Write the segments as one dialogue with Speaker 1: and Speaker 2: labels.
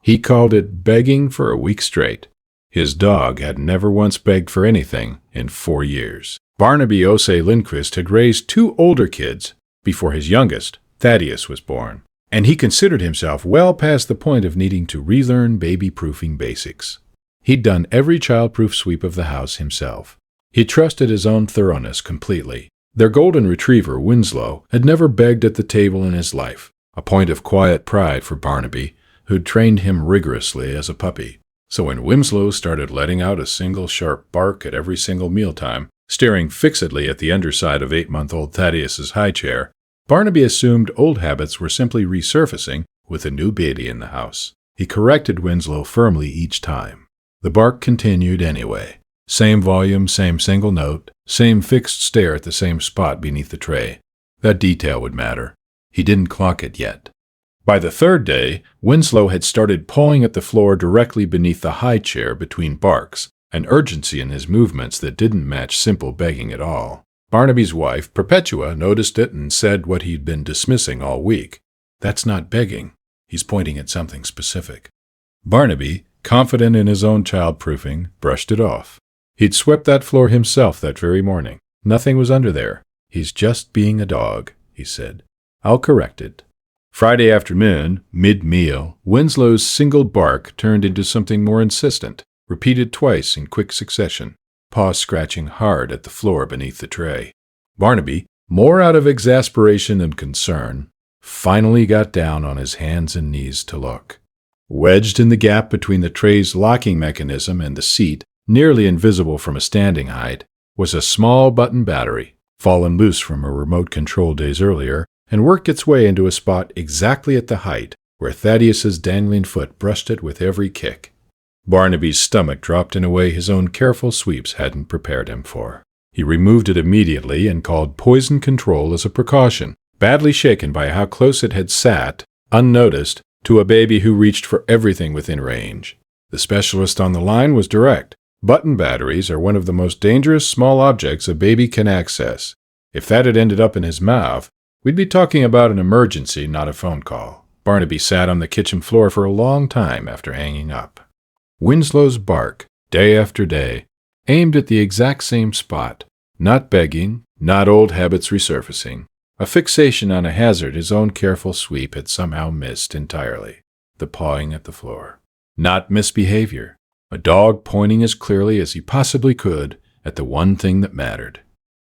Speaker 1: He called it begging for a week straight. His dog had never once begged for anything in 4 years. Barnaby Ose Lindquist had raised 2 older kids before his youngest, Thaddeus, was born, and he considered himself well past the point of needing to relearn baby-proofing basics. He'd done every child-proof sweep of the house himself. He trusted his own thoroughness completely. Their golden retriever, Winslow, had never begged at the table in his life, a point of quiet pride for Barnaby, who'd trained him rigorously as a puppy. So when Winslow started letting out a single sharp bark at every single mealtime, staring fixedly at the underside of 8-month-old Thaddeus's high chair, Barnaby assumed old habits were simply resurfacing with a new baby in the house. He corrected Winslow firmly each time. The bark continued anyway. Same volume, same single note, same fixed stare at the same spot beneath the tray. That detail would matter. He didn't clock it yet. By the 3rd day, Winslow had started pawing at the floor directly beneath the high chair between barks, an urgency in his movements that didn't match simple begging at all. Barnaby's wife, Perpetua, noticed it and said what he'd been dismissing all week. "That's not begging. He's pointing at something specific." Barnaby, confident in his own child-proofing, brushed it off. He'd swept that floor himself that very morning. Nothing was under there. "He's just being a dog," he said. "I'll correct it." Friday afternoon, mid-meal, Winslow's single bark turned into something more insistent, repeated twice in quick succession, paws scratching hard at the floor beneath the tray. Barnaby, more out of exasperation than concern, finally got down on his hands and knees to look. Wedged in the gap between the tray's locking mechanism and the seat, nearly invisible from a standing height, was a small button battery, fallen loose from a remote control days earlier, and worked its way into a spot exactly at the height where Thaddeus's dangling foot brushed it with every kick. Barnaby's stomach dropped in a way his own careful sweeps hadn't prepared him for. He removed it immediately and called poison control as a precaution, badly shaken by how close it had sat, unnoticed, to a baby who reached for everything within range. The specialist on the line was direct. Button batteries are one of the most dangerous small objects a baby can access. If that had ended up in his mouth, we'd be talking about an emergency, not a phone call. Barnaby sat on the kitchen floor for a long time after hanging up. Winslow's bark, day after day, aimed at the exact same spot. Not begging, not old habits resurfacing. A fixation on a hazard his own careful sweep had somehow missed entirely. The pawing at the floor. Not misbehavior. A dog pointing as clearly as he possibly could at the one thing that mattered.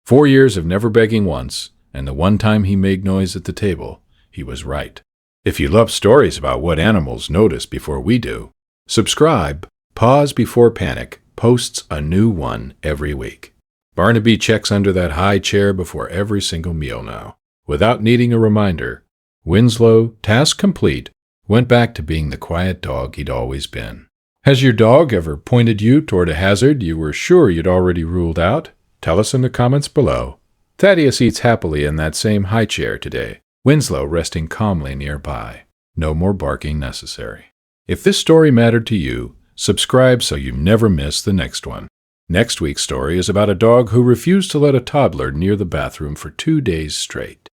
Speaker 1: 4 years of never begging once, and the one time he made noise at the table, he was right. If you love stories about what animals notice before we do, subscribe. Pause Before Panic posts a new one every week. Barnaby checks under that high chair before every single meal now. Without needing a reminder, Winslow, task complete, went back to being the quiet dog he'd always been. Has your dog ever pointed you toward a hazard you were sure you'd already ruled out? Tell us in the comments below. Thaddeus eats happily in that same high chair today, Winslow resting calmly nearby. No more barking necessary. If this story mattered to you, subscribe so you never miss the next one. Next week's story is about a dog who refused to let a toddler near the bathroom for 2 days straight.